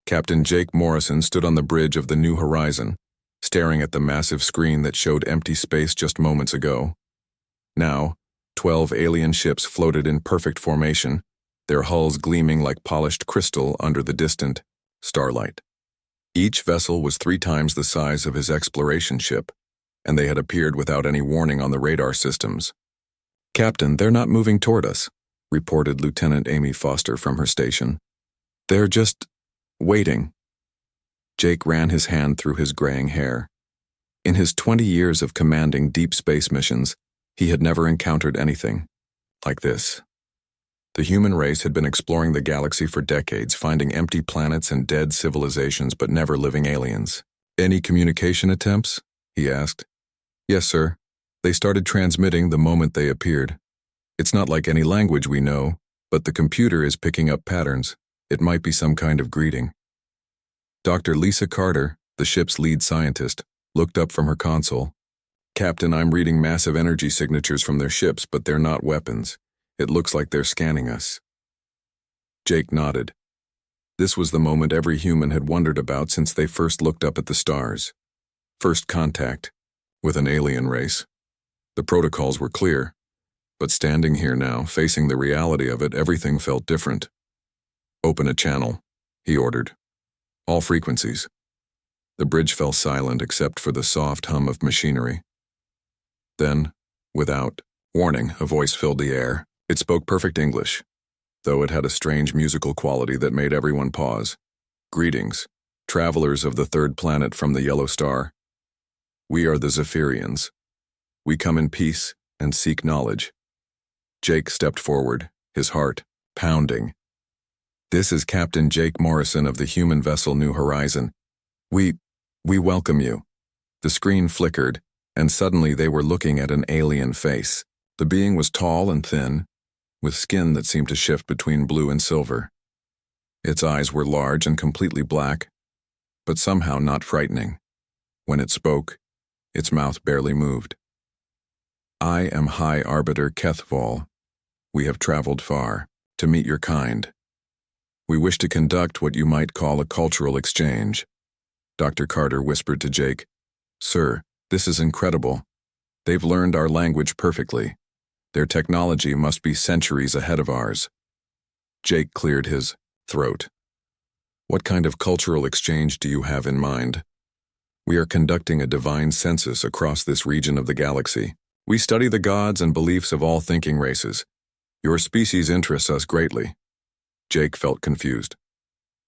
Captain Jake Morrison stood on the bridge of the New Horizon, staring at the massive screen that showed empty space just moments ago. Now, 12 alien ships floated in perfect formation, their hulls gleaming like polished crystal under the distant starlight. Each vessel was 3 times the size of his exploration ship, and they had appeared without any warning on the radar systems. "Captain, they're not moving toward us," reported Lieutenant Amy Foster from her station. "They're just waiting." Jake ran his hand through his graying hair. In his 20 years of commanding deep space missions, he had never encountered anything like this. The human race had been exploring the galaxy for decades, finding empty planets and dead civilizations, but never living aliens. "Any communication attempts?" he asked. "Yes, sir. They started transmitting the moment they appeared. It's not like any language we know, but the computer is picking up patterns. It might be some kind of greeting." Dr. Lisa Carter, the ship's lead scientist, looked up from her console. "Captain, I'm reading massive energy signatures from their ships, but they're not weapons. It looks like they're scanning us." Jake nodded. This was the moment every human had wondered about since they first looked up at the stars. First contact with an alien race. The protocols were clear, but standing here now, facing the reality of it, everything felt different. "Open a channel," he ordered. "All frequencies." The bridge fell silent except for the soft hum of machinery. Then, without warning, a voice filled the air. It spoke perfect English, though it had a strange musical quality that made everyone pause. "Greetings, travelers of the 3rd planet from the Yellow Star. We are the Zaphirians. We come in peace and seek knowledge." Jake stepped forward, his heart pounding. "This is Captain Jake Morrison of the human vessel New Horizon. We welcome you." The screen flickered, and suddenly they were looking at an alien face. The being was tall and thin, with skin that seemed to shift between blue and silver. Its eyes were large and completely black, but somehow not frightening. When it spoke, its mouth barely moved. "I am High Arbiter Kethval. We have traveled far to meet your kind. We wish to conduct what you might call a cultural exchange." Dr. Carter whispered to Jake, "Sir, this is incredible. They've learned our language perfectly. Their technology must be centuries ahead of ours." Jake cleared his throat. "What kind of cultural exchange do you have in mind?" "We are conducting a divine census across this region of the galaxy. We study the gods and beliefs of all thinking races. Your species interests us greatly." Jake felt confused.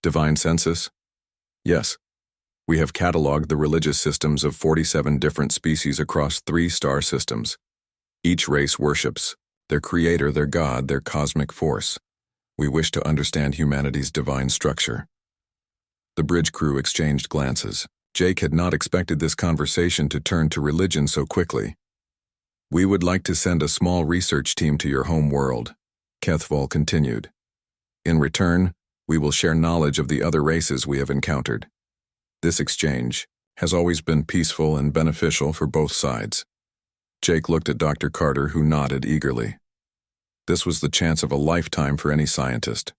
"Divine census?" "Yes. We have cataloged the religious systems of 47 different species across 3 star systems. Each race worships their creator, their god, their cosmic force. We wish to understand humanity's divine structure." The bridge crew exchanged glances. Jake had not expected this conversation to turn to religion so quickly. "We would like to send a small research team to your home world," Kethval continued. "In return, we will share knowledge of the other races we have encountered. This exchange has always been peaceful and beneficial for both sides." Jake looked at Dr. Carter, who nodded eagerly. This was the chance of a lifetime for any scientist.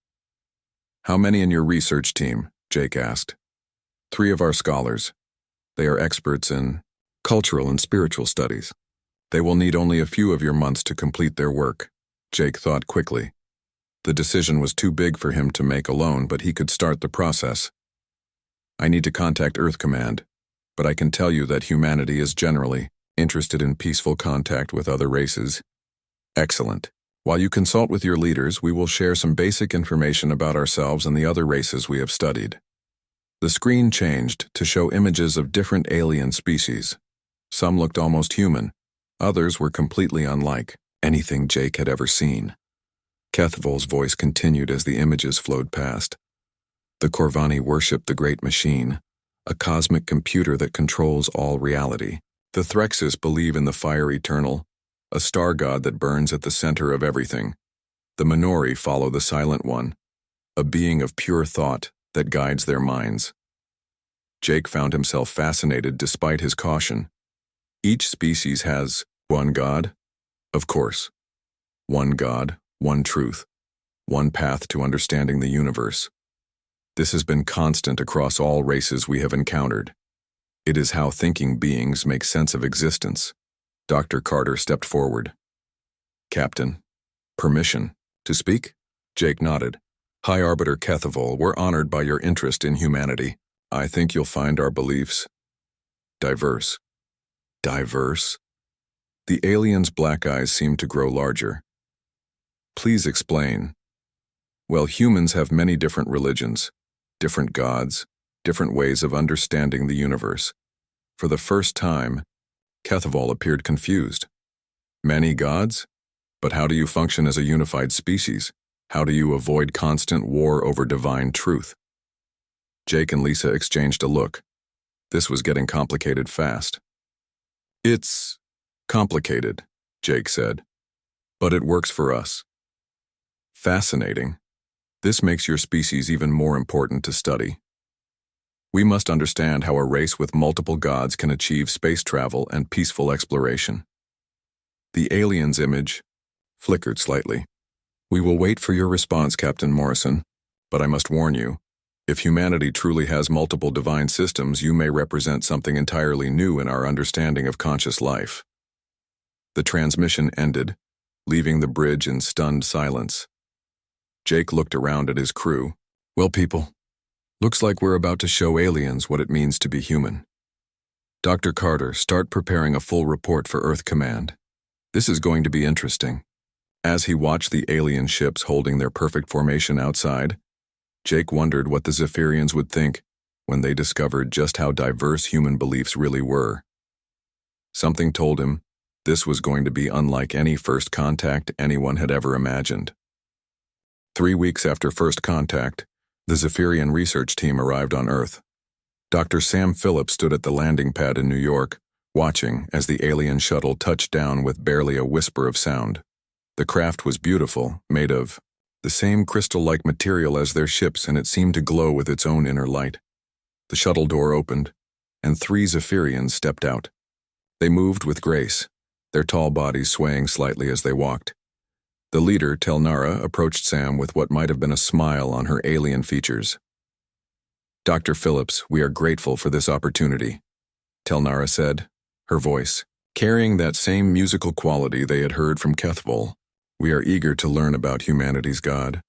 "How many in your research team?" Jake asked. 3 of our scholars. They are experts in cultural and spiritual studies. They will need only a few of your months to complete their work." Jake thought quickly. The decision was too big for him to make alone, but he could start the process. "I need to contact Earth Command, but I can tell you that humanity is generally interested in peaceful contact with other races." "Excellent. While you consult with your leaders, we will share some basic information about ourselves and the other races we have studied." The screen changed to show images of different alien species. Some looked almost human. Others were completely unlike anything Jake had ever seen. Kethval's voice continued as the images flowed past. "The Corvani worship the Great Machine, a cosmic computer that controls all reality. The Threxis believe in the Fire Eternal, a star god that burns at the center of everything. The Minori follow the Silent One, a being of pure thought that guides their minds." Jake found himself fascinated despite his caution. Each species has one god? Of course. One God, one truth, one path to understanding the universe. This has been constant across all races we have encountered. It is how thinking beings make sense of existence. Dr. Carter stepped forward. Captain, permission to speak? Jake nodded. High Arbiter Kethavol, we're honored by your interest in humanity. I think you'll find our beliefs diverse. Diverse? The alien's black eyes seemed to grow larger. Please explain. Well, humans have many different religions, different gods, different ways of understanding the universe. For the first time, Kethavol appeared confused. Many gods? But how do you function as a unified species? How do you avoid constant war over divine truth? Jake and Lisa exchanged a look. This was getting complicated fast. It's complicated, Jake said, but it works for us. Fascinating. This makes your species even more important to study. We must understand how a race with multiple gods can achieve space travel and peaceful exploration. The alien's image flickered slightly. We will wait for your response, Captain Morrison, but I must warn you, if humanity truly has multiple divine systems, you may represent something entirely new in our understanding of conscious life. The transmission ended, leaving the bridge in stunned silence. Jake looked around at his crew. Well, people, looks like we're about to show aliens what it means to be human. Dr. Carter, start preparing a full report for Earth Command. This is going to be interesting. As he watched the alien ships holding their perfect formation outside, Jake wondered what the Zaphirians would think when they discovered just how diverse human beliefs really were. Something told him this was going to be unlike any first contact anyone had ever imagined. 3 weeks after first contact, the Zaphirian research team arrived on Earth. Dr. Sam Phillips stood at the landing pad in New York, watching as the alien shuttle touched down with barely a whisper of sound. The craft was beautiful, made of the same crystal-like material as their ships, and it seemed to glow with its own inner light. The shuttle door opened, and 3 Zaphirians stepped out. They moved with grace, their tall bodies swaying slightly as they walked. The leader, Telnara, approached Sam with what might have been a smile on her alien features. Dr. Phillips, we are grateful for this opportunity, Telnara said, her voice carrying that same musical quality they had heard from Kethavol. We are eager to learn about humanity's God.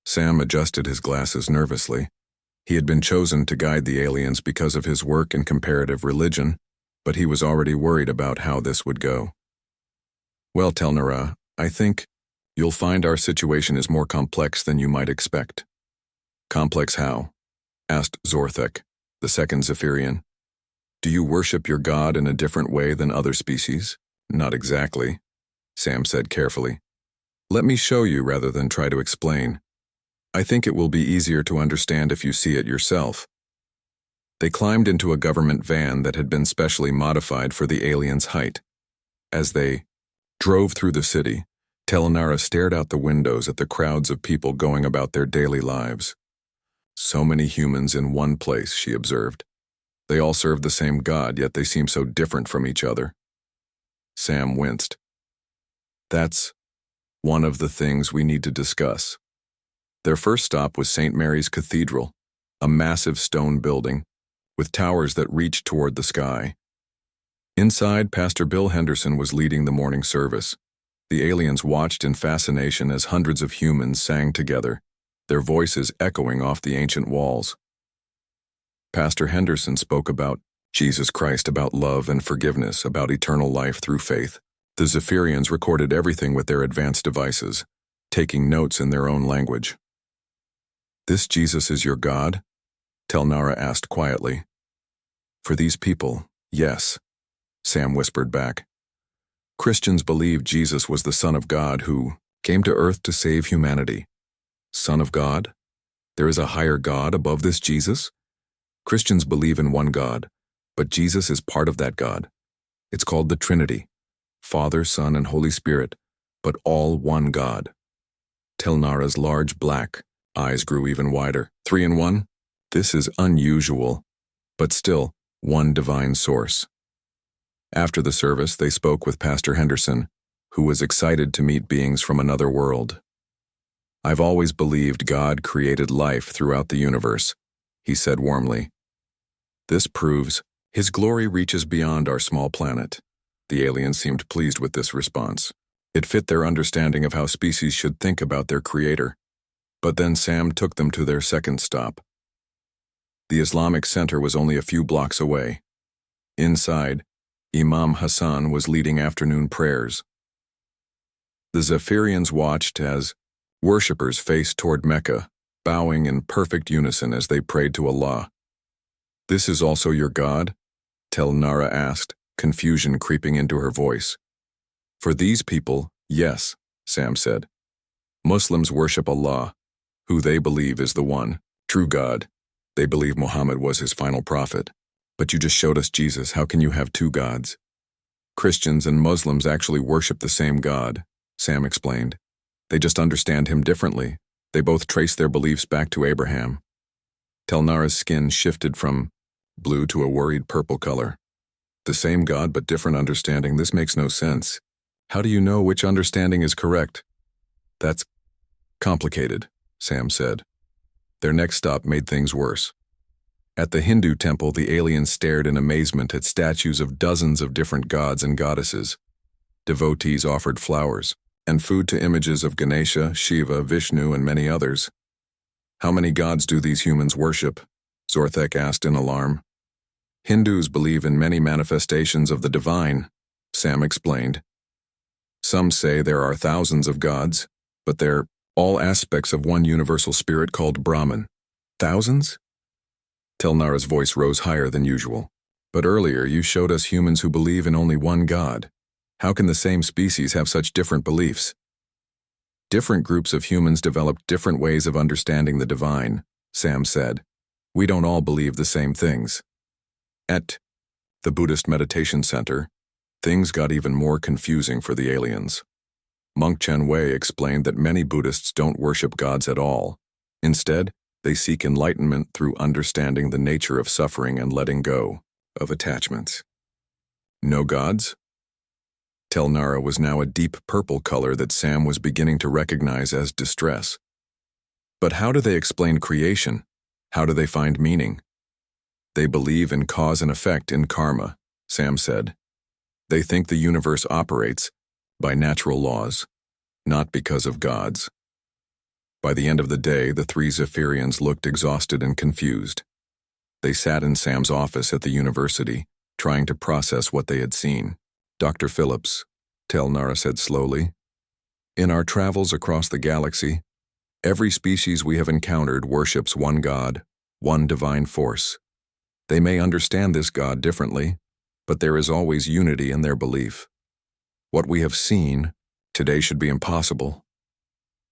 Sam adjusted his glasses nervously. He had been chosen to guide the aliens because of his work in comparative religion, but he was already worried about how this would go. Well, Telnara, I think you'll find our situation is more complex than you might expect. Complex how? Asked Zorthek, the second Zaphirian. Do you worship your god in a different way than other species? Not exactly, Sam said carefully. Let me show you rather than try to explain. I think it will be easier to understand if you see it yourself. They climbed into a government van that had been specially modified for the aliens' height. As they drove through the city, Telnara stared out the windows at the crowds of people going about their daily lives. So many humans in one place, she observed. They all serve the same god, yet they seem so different from each other. Sam winced. That's one of the things we need to discuss. Their first stop was St. Mary's Cathedral, a massive stone building with towers that reached toward the sky. Inside, Pastor Bill Henderson was leading the morning service. The aliens watched in fascination as hundreds of humans sang together, their voices echoing off the ancient walls. Pastor Henderson spoke about Jesus Christ, about love and forgiveness, about eternal life through faith. The Zaphirians recorded everything with their advanced devices, taking notes in their own language. This Jesus is your God? Telnara asked quietly. For these people, yes, Sam whispered back. Christians believe Jesus was the Son of God who came to earth to save humanity. Son of God? There is a higher God above this Jesus? Christians believe in one God, but Jesus is part of that God. It's called the Trinity, Father, Son, and Holy Spirit, but all one God. Telnara's large black eyes grew even wider. 3 in 1? This is unusual, but still one divine source. After the service, they spoke with Pastor Henderson, who was excited to meet beings from another world. "I've always believed God created life throughout the universe," he said warmly. "This proves His glory reaches beyond our small planet." The aliens seemed pleased with this response. It fit their understanding of how species should think about their creator. But then Sam took them to their second stop. The Islamic center was only a few blocks away. Inside, Imam Hassan was leading afternoon prayers. The Zaphirians watched as worshippers faced toward Mecca, bowing in perfect unison as they prayed to Allah. "This is also your God?" Tel Nara asked, confusion creeping into her voice. "For these people, yes," Sam said. "Muslims worship Allah, who they believe is the one, true God. They believe Muhammad was his final prophet. But you just showed us Jesus. How can you have two gods?" "Christians and Muslims actually worship the same God," Sam explained. "They just understand him differently. They both trace their beliefs back to Abraham." Tel Nara's skin shifted from blue to a worried purple color. "The same God but different understanding. This makes no sense. How do you know which understanding is correct?" "That's complicated," Sam said. Their next stop made things worse. At the Hindu temple, the aliens stared in amazement at statues of dozens of different gods and goddesses. Devotees offered flowers and food to images of Ganesha, Shiva, Vishnu, and many others. "How many gods do these humans worship?" Zorthek asked in alarm. "Hindus believe in many manifestations of the divine," Sam explained. "Some say there are thousands of gods, but they're all aspects of one universal spirit called Brahman." "Thousands?" Tel Nara's voice rose higher than usual. "But earlier you showed us humans who believe in only one God. How can the same species have such different beliefs?" "Different groups of humans developed different ways of understanding the divine," Sam said. "We don't all believe the same things." At the Buddhist meditation center, things got even more confusing for the aliens. Monk Chen Wei explained that many Buddhists don't worship gods at all. Instead, they seek enlightenment through understanding the nature of suffering and letting go of attachments. "No gods?" Tel Nara was now a deep purple color that Sam was beginning to recognize as distress. "But how do they explain creation? How do they find meaning?" "They believe in cause and effect in karma," Sam said. "They think the universe operates by natural laws, not because of gods." By the end of the day, the three Zaphirians looked exhausted and confused. They sat in Sam's office at the university, trying to process what they had seen. "Dr. Phillips," Tel Nara said slowly, "in our travels across the galaxy, every species we have encountered worships one God, one divine force. They may understand this God differently, but there is always unity in their belief. What we have seen today should be impossible."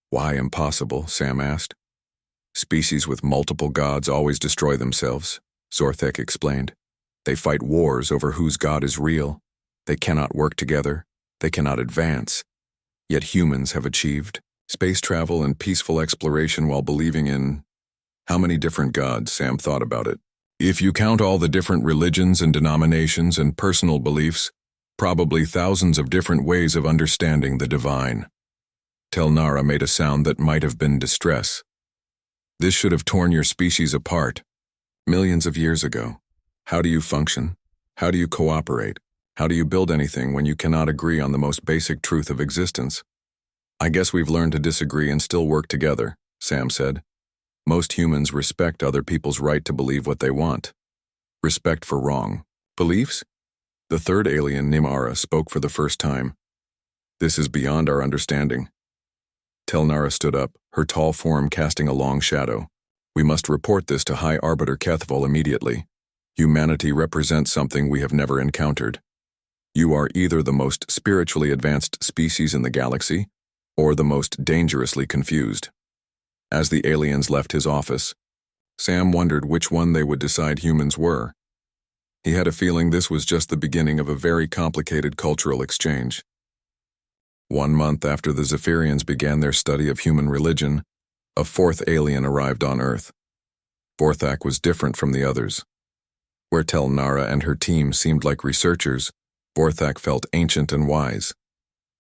"Why impossible?" Sam asked. "Species with multiple gods always destroy themselves," Zorthek explained. "They fight wars over whose god is real. They cannot work together. They cannot advance. Yet humans have achieved space travel and peaceful exploration while believing in..." "How many different gods?" Sam thought about it. "If you count all the different religions and denominations and personal beliefs, probably thousands of different ways of understanding the divine." Tel Nara made a sound that might have been distress. "This should have torn your species apart millions of years ago. How do you function? How do you cooperate? How do you build anything when you cannot agree on the most basic truth of existence?" "I guess we've learned to disagree and still work together," Sam said. "Most humans respect other people's right to believe what they want. Respect for wrong beliefs?" The third alien, Nimara, spoke for the first time. "This is beyond our understanding." Tel Nara stood up, her tall form casting a long shadow. "We must report this to High Arbiter Kethval immediately. Humanity represents something we have never encountered. You are either the most spiritually advanced species in the galaxy, or the most dangerously confused." As the aliens left his office, Sam wondered which one they would decide humans were. He had a feeling this was just the beginning of a very complicated cultural exchange. 1 month after the Zaphirians began their study of human religion, a fourth alien arrived on Earth. Vorthak was different from the others. Where Tel Nara and her team seemed like researchers, Vorthak felt ancient and wise.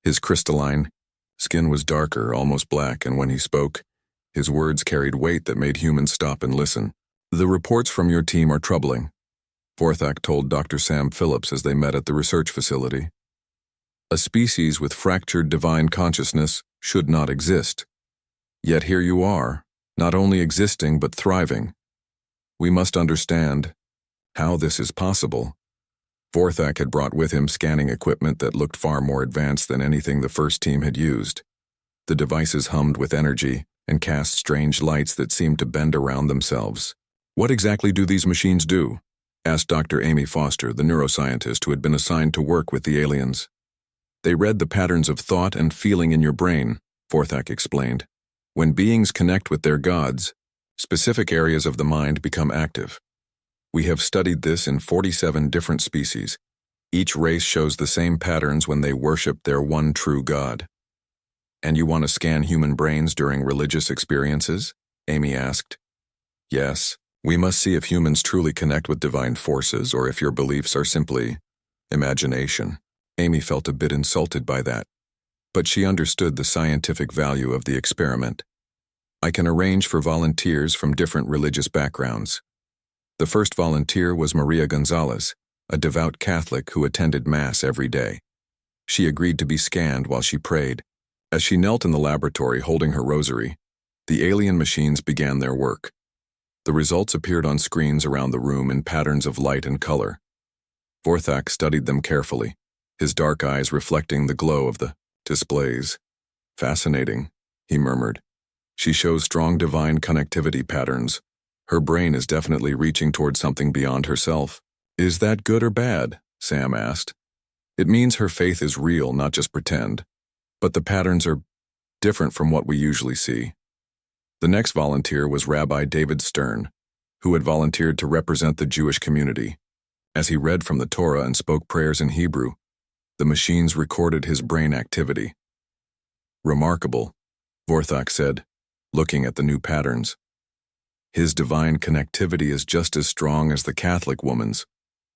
His crystalline, Skin was darker, almost black, and when he spoke, his words carried weight that made humans stop and listen. "The reports from your team are troubling," Vorthak told Dr. Sam Phillips as they met at the research facility. "A species with fractured divine consciousness should not exist. Yet here you are, not only existing but thriving. We must understand how this is possible." Vorthak had brought with him scanning equipment that looked far more advanced than anything the first team had used. The devices hummed with energy and cast strange lights that seemed to bend around themselves. "What exactly do these machines do?" asked Dr. Amy Foster, the neuroscientist who had been assigned to work with the aliens. "They read the patterns of thought and feeling in your brain," Vorthak explained. "When beings connect with their gods, specific areas of the mind become active. We have studied this in 47 different species. Each race shows the same patterns when they worship their one true God." "And you want to scan human brains during religious experiences?" Amy asked. "Yes. We must see if humans truly connect with divine forces or if your beliefs are simply imagination." Amy felt a bit insulted by that, but she understood the scientific value of the experiment. "I can arrange for volunteers from different religious backgrounds." The first volunteer was Maria Gonzalez, a devout Catholic who attended Mass every day. She agreed to be scanned while she prayed. As she knelt in the laboratory holding her rosary, the alien machines began their work. The results appeared on screens around the room in patterns of light and color. Vorthak studied them carefully, his dark eyes reflecting the glow of the displays. "Fascinating," he murmured. "She shows strong divine connectivity patterns. Her brain is definitely reaching toward something beyond herself." "Is that good or bad?" Sam asked. "It means her faith is real, not just pretend. But the patterns are different from what we usually see." The next volunteer was Rabbi David Stern, who had volunteered to represent the Jewish community. As he read from the Torah and spoke prayers in Hebrew, the machines recorded his brain activity. "Remarkable," Vorthak said, looking at the new patterns. "His divine connectivity is just as strong as the Catholic woman's,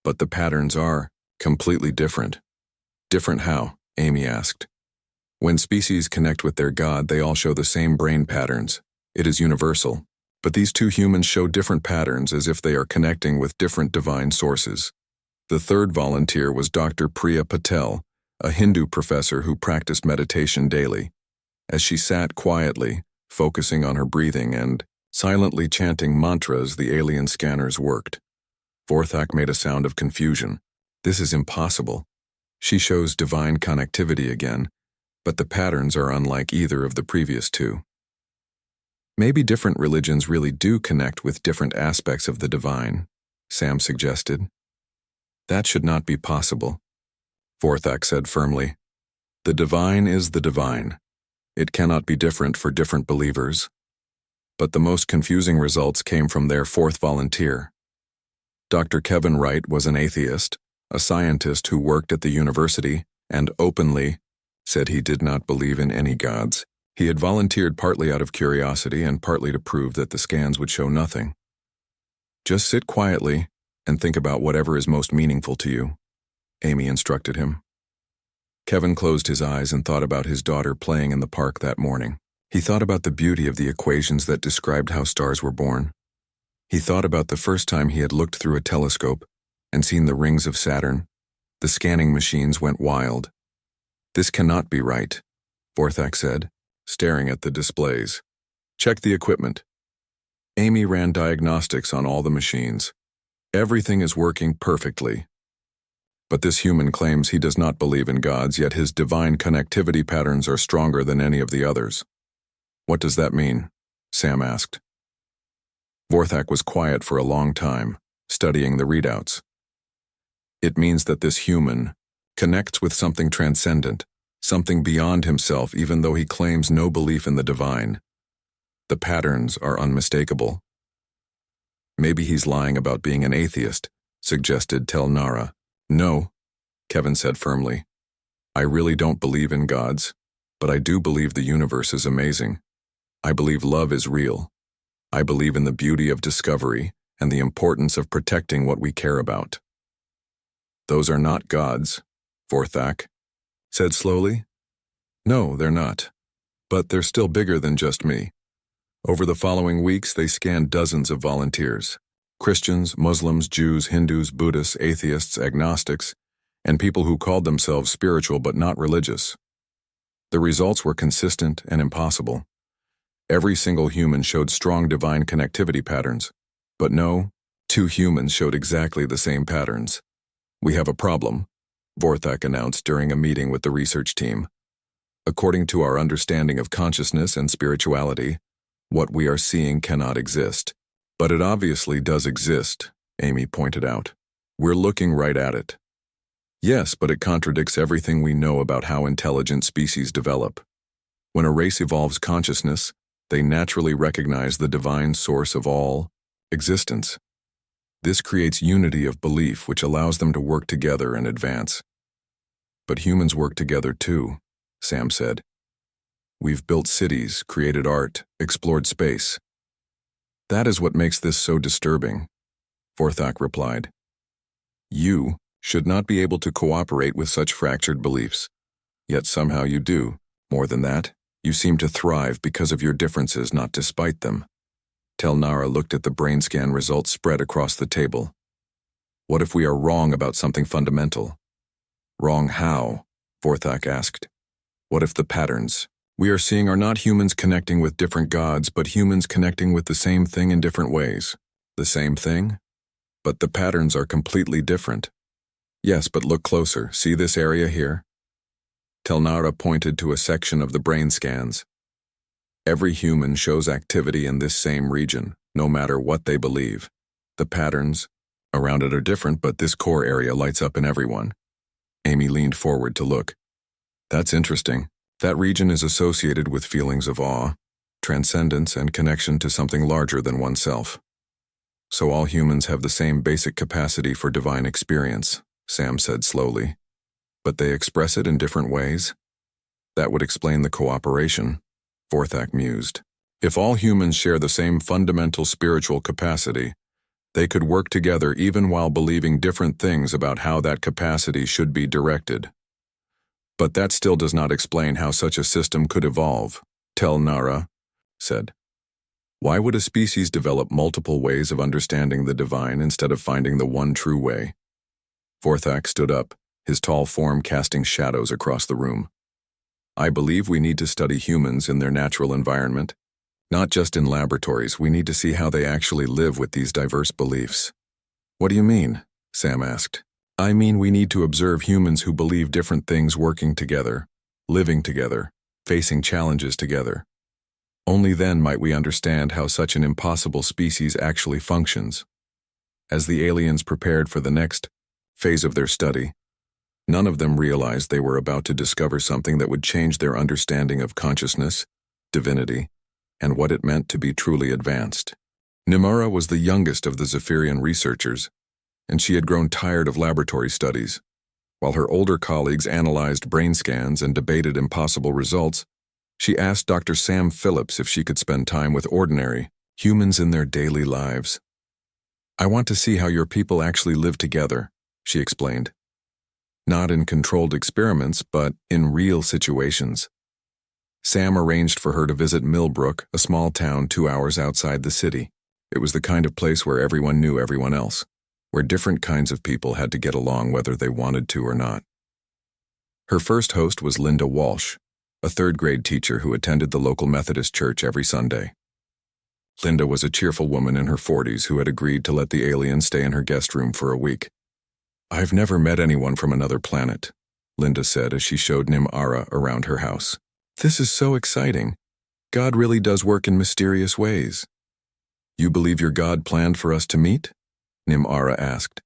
but the patterns are completely different." "Different how?" Amy asked. "When species connect with their god, they all show the same brain patterns. It is universal. But these two humans show different patterns as if they are connecting with different divine sources." The third volunteer was Dr. Priya Patel, a Hindu professor who practiced meditation daily. As she sat quietly, focusing on her breathing and silently chanting mantras, the alien scanners worked. Vorthak made a sound of confusion. "This is impossible. She shows divine connectivity again, but the patterns are unlike either of the previous two." "Maybe different religions really do connect with different aspects of the divine," Sam suggested. "That should not be possible," Vorthak said firmly. "The divine is the divine. It cannot be different for different believers." But the most confusing results came from their fourth volunteer. Dr. Kevin Wright was an atheist, a scientist who worked at the university and openly said he did not believe in any gods. He had volunteered partly out of curiosity and partly to prove that the scans would show nothing. "Just sit quietly and think about whatever is most meaningful to you," Amy instructed him. Kevin closed his eyes and thought about his daughter playing in the park that morning. He thought about the beauty of the equations that described how stars were born. He thought about the first time he had looked through a telescope and seen the rings of Saturn. The scanning machines went wild. "This cannot be right," Vorthak said, staring at the displays. "Check the equipment." Amy ran diagnostics on all the machines. "Everything is working perfectly." "But this human claims he does not believe in gods, yet his divine connectivity patterns are stronger than any of the others." "What does that mean?" Sam asked. Vorthak was quiet for a long time, studying the readouts. "It means that this human connects with something transcendent, something beyond himself, even though he claims no belief in the divine. The patterns are unmistakable." "Maybe he's lying about being an atheist," suggested Tel Nara. "No," Kevin said firmly. "I really don't believe in gods, but I do believe the universe is amazing. I believe love is real. I believe in the beauty of discovery and the importance of protecting what we care about." "Those are not gods," Vorthak said slowly. No, they're not. But they're still bigger than just me. Over the following weeks, they scanned dozens of volunteers. Christians, Muslims, Jews, Hindus, Buddhists, atheists, agnostics, and people who called themselves spiritual but not religious. The results were consistent and impossible. Every single human showed strong divine connectivity patterns. But no, two humans showed exactly the same patterns. We have a problem, Vorthak announced during a meeting with the research team. According to our understanding of consciousness and spirituality, what we are seeing cannot exist. But it obviously does exist, Amy pointed out. We're looking right at it. Yes, but it contradicts everything we know about how intelligent species develop. When a race evolves consciousness, they naturally recognize the divine source of all existence. This creates unity of belief, which allows them to work together and advance. But humans work together too, Sam said. We've built cities, created art, explored space. That is what makes this so disturbing, Vorthak replied. You should not be able to cooperate with such fractured beliefs. Yet somehow you do. More than that, you seem to thrive because of your differences, not despite them. Telnara looked at the brain scan results spread across the table. What if we are wrong about something fundamental? Wrong how? Vorthak asked. What if the patterns we are seeing are not humans connecting with different gods, but humans connecting with the same thing in different ways? The same thing? But the patterns are completely different. Yes, but look closer. See this area here? Telnara pointed to a section of the brain scans. Every human shows activity in this same region, no matter what they believe. The patterns around it are different, but this core area lights up in everyone. Amy leaned forward to look. That's interesting. That region is associated with feelings of awe, transcendence, and connection to something larger than oneself. So all humans have the same basic capacity for divine experience, Sam said slowly. But they express it in different ways? That would explain the cooperation, Vorthak mused. If all humans share the same fundamental spiritual capacity, they could work together even while believing different things about how that capacity should be directed. But that still does not explain how such a system could evolve, Telnara said. Why would a species develop multiple ways of understanding the divine instead of finding the one true way? Vorthak stood up, his tall form casting shadows across the room. I believe we need to study humans in their natural environment. Not just in laboratories, we need to see how they actually live with these diverse beliefs. What do you mean? Sam asked. I mean we need to observe humans who believe different things working together, living together, facing challenges together. Only then might we understand how such an impossible species actually functions. As the aliens prepared for the next phase of their study, none of them realized they were about to discover something that would change their understanding of consciousness, divinity, and what it meant to be truly advanced. Nimara was the youngest of the Zaphirian researchers, and she had grown tired of laboratory studies. While her older colleagues analyzed brain scans and debated impossible results, she asked Dr. Sam Phillips if she could spend time with ordinary humans in their daily lives. I want to see how your people actually live together, she explained. Not in controlled experiments, but in real situations. Sam arranged for her to visit Millbrook, a small town 2 hours outside the city. It was the kind of place where everyone knew everyone else, where different kinds of people had to get along whether they wanted to or not. Her first host was Linda Walsh, a third-grade teacher who attended the local Methodist church every Sunday. Linda was a cheerful woman in her 40s who had agreed to let the alien stay in her guest room for a week. I've never met anyone from another planet, Linda said as she showed Nimara around her house. This is so exciting. God really does work in mysterious ways. You believe your God planned for us to meet? Nimara asked.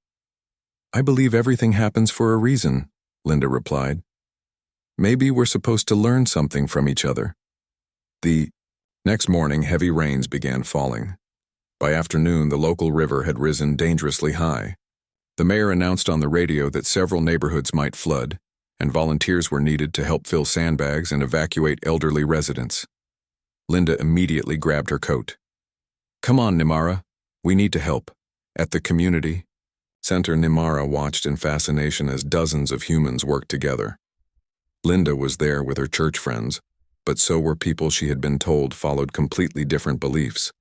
I believe everything happens for a reason, Linda replied. Maybe we're supposed to learn something from each other. The next morning, heavy rains began falling. By afternoon, the local river had risen dangerously high. The mayor announced on the radio that several neighborhoods might flood, and volunteers were needed to help fill sandbags and evacuate elderly residents. Linda immediately grabbed her coat. Come on, Nimara. We need to help. At the community center, Nimara watched in fascination as dozens of humans worked together. Linda was there with her church friends, but so were people she had been told followed completely different beliefs.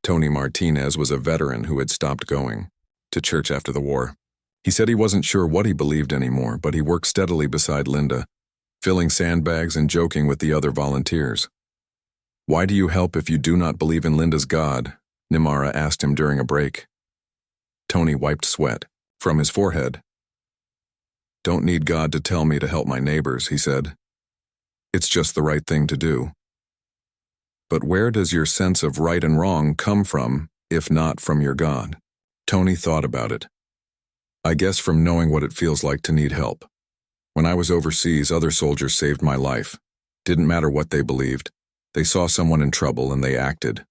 Tony Martinez was a veteran who had stopped going to church after the war. He said he wasn't sure what he believed anymore, but he worked steadily beside Linda, filling sandbags and joking with the other volunteers. "Why do you help if you do not believe in Linda's God?" Nimara asked him during a break. Tony wiped sweat from his forehead. "Don't need God to tell me to help my neighbors," he said. "It's just the right thing to do." "But where does your sense of right and wrong come from, if not from your God?" Tony thought about it. "I guess from knowing what it feels like to need help. When I was overseas, other soldiers saved my life. Didn't matter what they believed. They saw someone in trouble and they acted."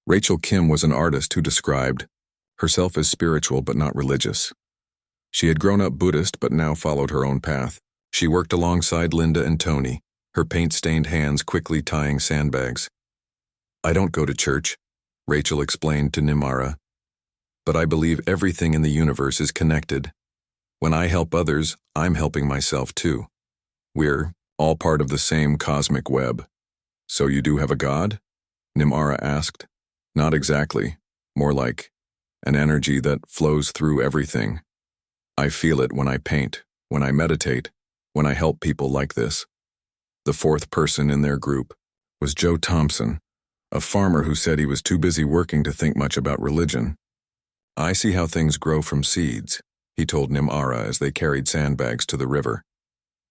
Rachel Kim was an artist who described herself as spiritual but not religious. She had grown up Buddhist but now followed her own path. She worked alongside Linda and Tony, her paint-stained hands quickly tying sandbags. "I don't go to church," Rachel explained to Nimara, "but I believe everything in the universe is connected. When I help others, I'm helping myself too. We're all part of the same cosmic web." "So you do have a God?" Nimara asked. "Not exactly. More like an energy that flows through everything. I feel it when I paint, when I meditate, when I help people like this." The fourth person in their group was Joe Thompson, a farmer who said he was too busy working to think much about religion. "I see how things grow from seeds," he told Nimara as they carried sandbags to the river.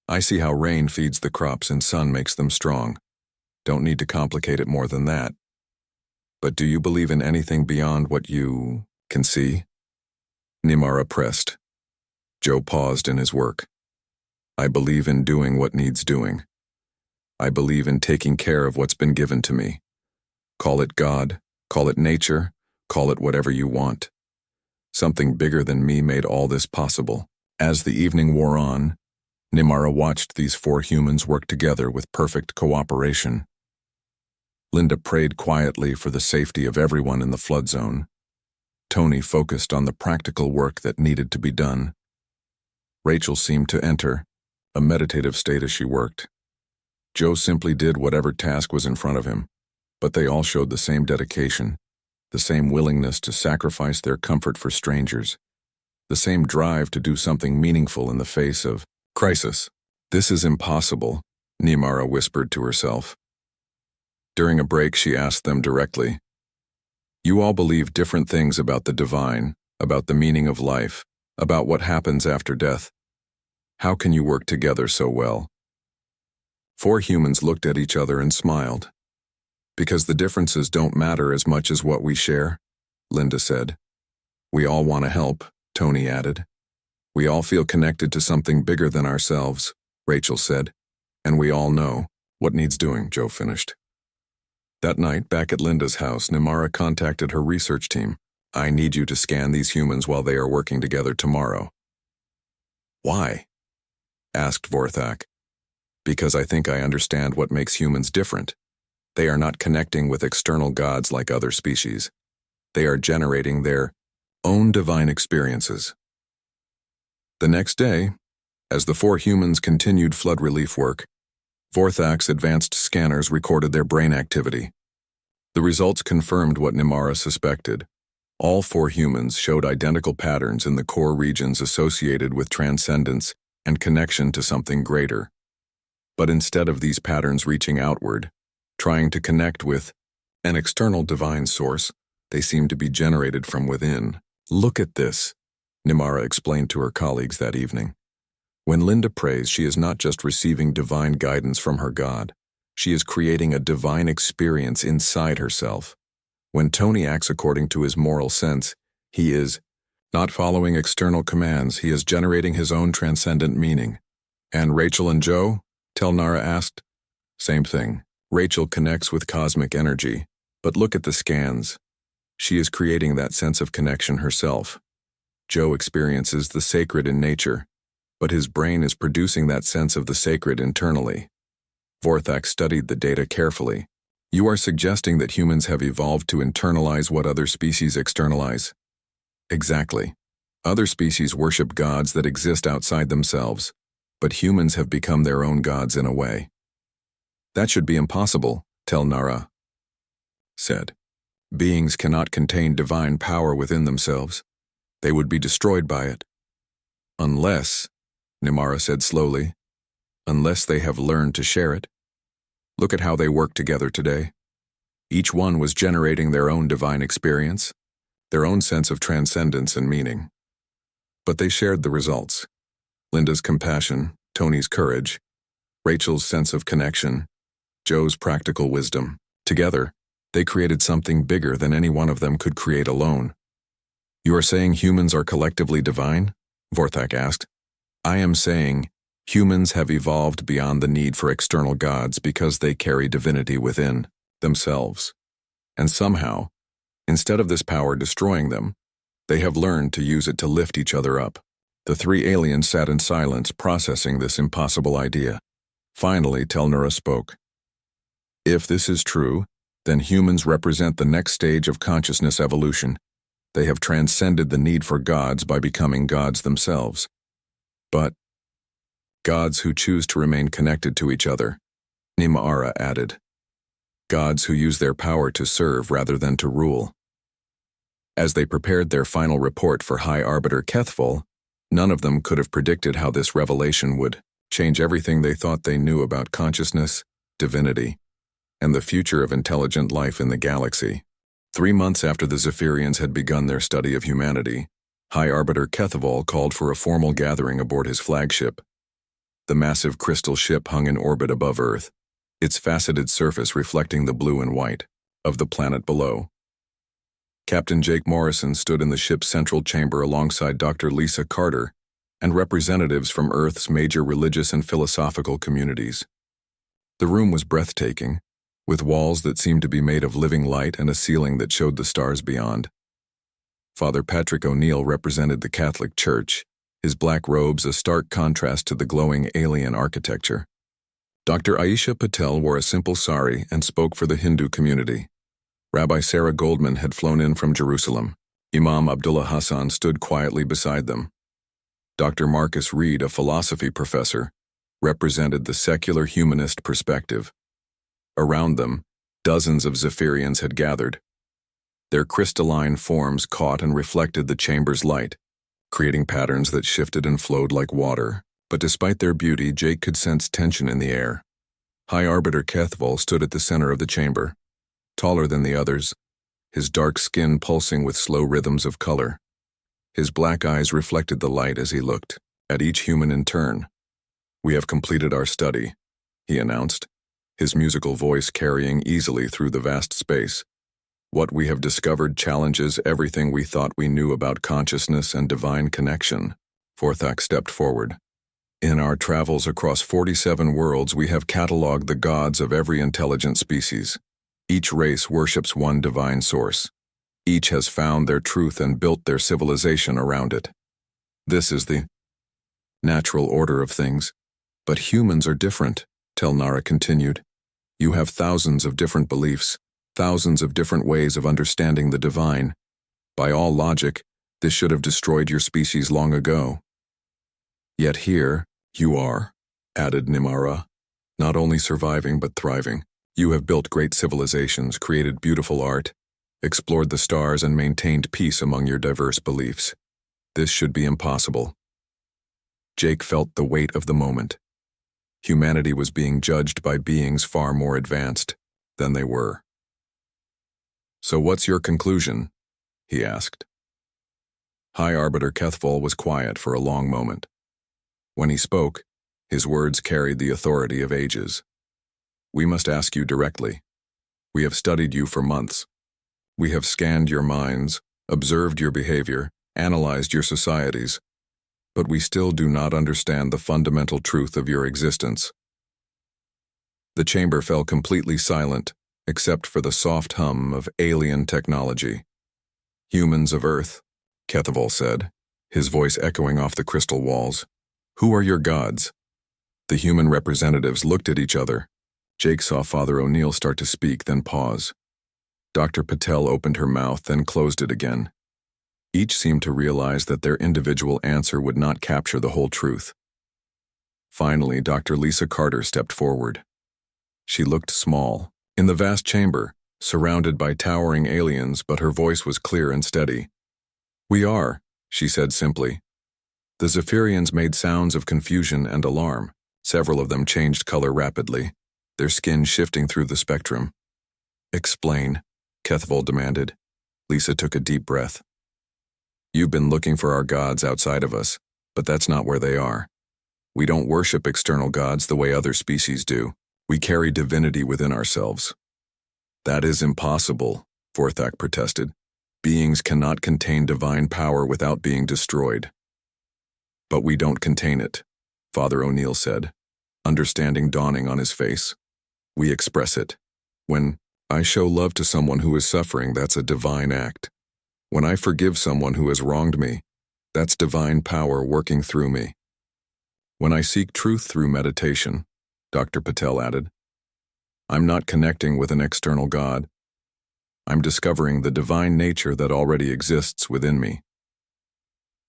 "I see how rain feeds the crops and sun makes them strong. Don't need to complicate it more than that." "But do you believe in anything beyond what you can see?" Nimara pressed. Joe paused in his work. "I believe in doing what needs doing. I believe in taking care of what's been given to me. Call it God, call it nature, call it whatever you want. Something bigger than me made all this possible." As the evening wore on, Nimara watched these four humans work together with perfect cooperation. Linda prayed quietly for the safety of everyone in the flood zone. Tony focused on the practical work that needed to be done. Rachel seemed to enter a meditative state as she worked. Joe simply did whatever task was in front of him, but they all showed the same dedication, the same willingness to sacrifice their comfort for strangers, the same drive to do something meaningful in the face of crisis. "This is impossible," Nimara whispered to herself. During a break, she asked them directly, "You all believe different things about the divine, about the meaning of life, about what happens after death. How can you work together so well?" Four humans looked at each other and smiled. "Because the differences don't matter as much as what we share," Linda said. "We all want to help," Tony added. "We all feel connected to something bigger than ourselves," Rachel said. "And we all know what needs doing," Joe finished. That night, back at Linda's house, Nimara contacted her research team. "I need you to scan these humans while they are working together tomorrow." "Why?" asked Vorthak. "Because I think I understand what makes humans different. They are not connecting with external gods like other species. They are generating their own divine experiences." The next day, as the four humans continued flood relief work, Vorthak's advanced scanners recorded their brain activity. The results confirmed what Nimara suspected. All four humans showed identical patterns in the core regions associated with transcendence and connection to something greater. But instead of these patterns reaching outward, trying to connect with an external divine source, they seemed to be generated from within. "Look at this," Nimara explained to her colleagues that evening. When Linda prays, she is not just receiving divine guidance from her God. She is creating a divine experience inside herself. When Tony acts according to his moral sense, he is not following external commands, he is generating his own transcendent meaning. "And Rachel and Joe?" Telnara asked. "Same thing. Rachel connects with cosmic energy, but look at the scans. She is creating that sense of connection herself. Joe experiences the sacred in nature, but his brain is producing that sense of the sacred internally." Vorthak studied the data carefully. "You are suggesting that humans have evolved to internalize what other species externalize?" "Exactly. Other species worship gods that exist outside themselves. but humans have become their own gods in a way. That should be impossible, Nara said. Beings cannot contain divine power within themselves. They would be destroyed by it. Unless, Nimara said slowly, unless they have learned to share it. Look at how they work together today. Each one was generating their own divine experience, their own sense of transcendence and meaning. But they shared the results. Linda's compassion, Tony's courage, Rachel's sense of connection, Joe's practical wisdom. Together, they created something bigger than any one of them could create alone. You are saying humans are collectively divine? Vorthak asked. I am saying humans have evolved beyond the need for external gods because they carry divinity within themselves. And somehow, instead of this power destroying them, they have learned to use it to lift each other up. The three aliens sat in silence, processing this impossible idea. Finally, Telnura spoke. If this is true, then humans represent the next stage of consciousness evolution. They have transcended the need for gods by becoming gods themselves. But gods who choose to remain connected to each other, Nimara added. Gods who use their power to serve rather than to rule. As they prepared their final report for High Arbiter Kethful, none of them could have predicted how this revelation would change everything they thought they knew about consciousness, divinity, and the future of intelligent life in the galaxy. 3 months after the Zaphirians had begun their study of humanity, High Arbiter Kethval called for a formal gathering aboard his flagship. The massive crystal ship hung in orbit above Earth, its faceted surface reflecting the blue and white of the planet below. Captain Jake Morrison stood in the ship's central chamber alongside Dr. Lisa Carter and representatives from Earth's major religious and philosophical communities. The room was breathtaking, with walls that seemed to be made of living light and a ceiling that showed the stars beyond. Father Patrick O'Neill represented the Catholic Church, his black robes a stark contrast to the glowing alien architecture. Dr. Aisha Patel wore a simple sari and spoke for the Hindu community. Rabbi Sarah Goldman had flown in from Jerusalem. Imam Abdullah Hassan stood quietly beside them. Dr. Marcus Reed, a philosophy professor, represented the secular humanist perspective. Around them, dozens of Zaphirians had gathered. Their crystalline forms caught and reflected the chamber's light, creating patterns that shifted and flowed like water. But despite their beauty, Jake could sense tension in the air. High Arbiter Kethval stood at the center of the chamber, taller than the others, his dark skin pulsing with slow rhythms of color. His black eyes reflected the light as he looked at each human in turn. We have completed our study, he announced, his musical voice carrying easily through the vast space. What we have discovered challenges everything we thought we knew about consciousness and divine connection. Vorthak stepped forward. In our travels across 47 worlds, we have cataloged the gods of every intelligent species. Each race worships one divine source. Each has found their truth and built their civilization around it. This is the natural order of things. But humans are different, Telnara continued. You have thousands of different beliefs, thousands of different ways of understanding the divine. By all logic, this should have destroyed your species long ago. Yet here, you are, added Nimara, not only surviving but thriving. You have built great civilizations, created beautiful art, explored the stars, and maintained peace among your diverse beliefs. This should be impossible. Jake felt the weight of the moment. Humanity was being judged by beings far more advanced than they were. So what's your conclusion? He asked. High Arbiter Kethval was quiet for a long moment. When he spoke, his words carried the authority of ages. We must ask you directly. We have studied you for months. We have scanned your minds, observed your behavior, analyzed your societies, but we still do not understand the fundamental truth of your existence. The chamber fell completely silent, except for the soft hum of alien technology. Humans of Earth, Kethval said, his voice echoing off the crystal walls. Who are your gods? The human representatives looked at each other. Jake saw Father O'Neill start to speak, then pause. Dr. Patel opened her mouth, then closed it again. Each seemed to realize that their individual answer would not capture the whole truth. Finally, Dr. Lisa Carter stepped forward. She looked small, in the vast chamber, surrounded by towering aliens, but her voice was clear and steady. "We are," she said simply. The Zaphirians made sounds of confusion and alarm. Several of them changed color rapidly, their skin shifting through the spectrum. "Explain," Kethvol demanded. Lisa took a deep breath. "You've been looking for our gods outside of us, but that's not where they are. We don't worship external gods the way other species do. We carry divinity within ourselves." "That is impossible," Vorthak protested. "Beings cannot contain divine power without being destroyed." "But we don't contain it," Father O'Neill said, understanding dawning on his face. "We express it. When I show love to someone who is suffering, that's a divine act. When I forgive someone who has wronged me, that's divine power working through me. When I seek truth through meditation," Dr. Patel added, "I'm not connecting with an external God. I'm discovering the divine nature that already exists within me.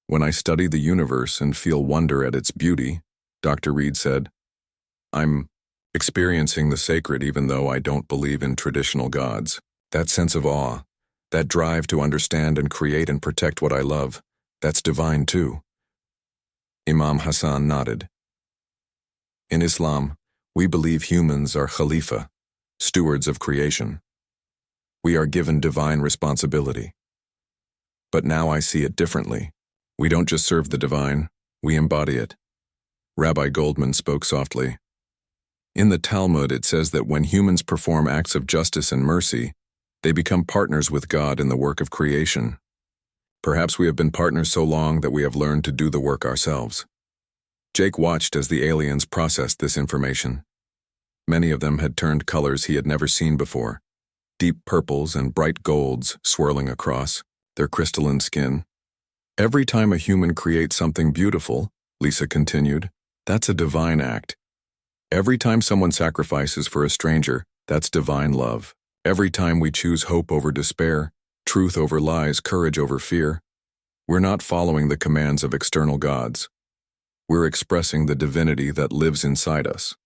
When I study the universe and feel wonder at its beauty," Dr. Reed said, "I'm experiencing the sacred even though I don't believe in traditional gods. That sense of awe, that drive to understand and create and protect what I love, that's divine too." Imam Hassan nodded. "In Islam, we believe humans are Khalifa, stewards of creation. We are given divine responsibility. But now I see it differently. We don't just serve the divine, we embody it." Rabbi Goldman spoke softly. "In the Talmud it says that when humans perform acts of justice and mercy, they become partners with God in the work of creation. Perhaps we have been partners so long that we have learned to do the work ourselves." Jake watched as the aliens processed this information. Many of them had turned colors he had never seen before, deep purples and bright golds swirling across their crystalline skin. "Every time a human creates something beautiful," Lisa continued, "that's a divine act. Every time someone sacrifices for a stranger, that's divine love. Every time we choose hope over despair, truth over lies, courage over fear, we're not following the commands of external gods. We're expressing the divinity that lives inside us."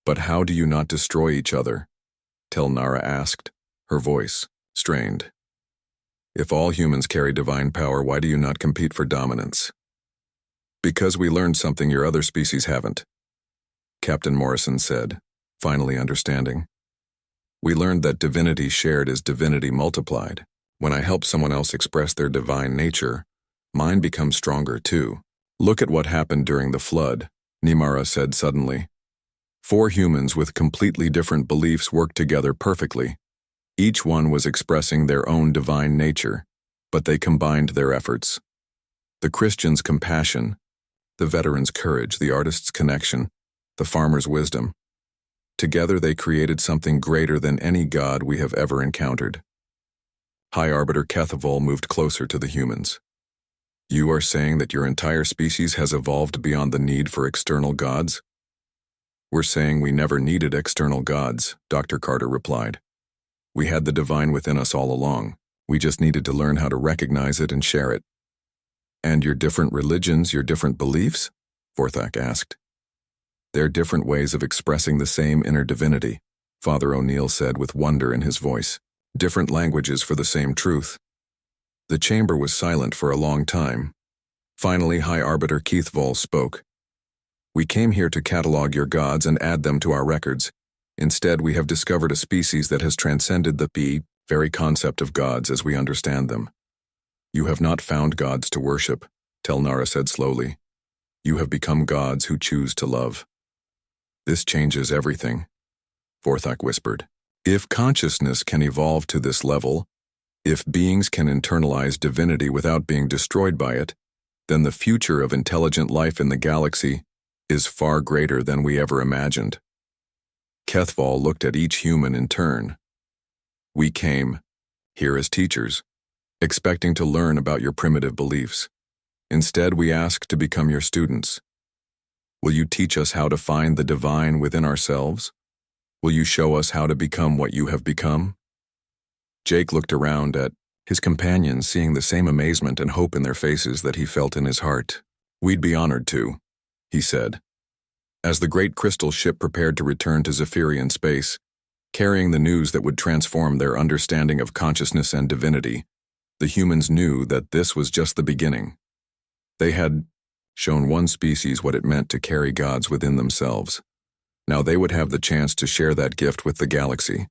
"But how do you not destroy each other?" Telnara asked, her voice strained. "If all humans carry divine power, why do you not compete for dominance?" "Because we learned something your other species haven't," Captain Morrison said, finally understanding. "We learned that divinity shared is divinity multiplied. When I help someone else express their divine nature, mine becomes stronger too. Look at what happened during the flood," Nimara said suddenly. 4 humans with completely different beliefs worked together perfectly. Each one was expressing their own divine nature, but they combined their efforts. The Christian's compassion, the veteran's courage, the artist's connection, the farmer's wisdom. Together they created something greater than any god we have ever encountered. High Arbiter Kethvol moved closer to the humans. "You are saying that your entire species has evolved beyond the need for external gods?" "We're saying we never needed external gods," Dr. Carter replied. "We had the divine within us all along. We just needed to learn how to recognize it and share it." "And your different religions, your different beliefs?" Vorthak asked. "They're different ways of expressing the same inner divinity," Father O'Neill said with wonder in his voice. "Different languages for the same truth." The chamber was silent for a long time. Finally, High Arbiter Kethvol spoke. "We came here to catalog your gods and add them to our records. Instead, we have discovered a species that has transcended the very concept of gods as we understand them. You have not found gods to worship," Telnara said slowly. "You have become gods who choose to love." "This changes everything," Vorthak whispered. "If consciousness can evolve to this level, if beings can internalize divinity without being destroyed by it, then the future of intelligent life in the galaxy is far greater than we ever imagined." Kethvol looked at each human in turn. "We came here as teachers, expecting to learn about your primitive beliefs. Instead, we ask to become your students. Will you teach us how to find the divine within ourselves? Will you show us how to become what you have become?" Jake looked around at his companions, seeing the same amazement and hope in their faces that he felt in his heart. "We'd be honored to," he said. As the great crystal ship prepared to return to Zaphirian space, carrying the news that would transform their understanding of consciousness and divinity, the humans knew that this was just the beginning. They had shown one species what it meant to carry gods within themselves. Now they would have the chance to share that gift with the galaxy,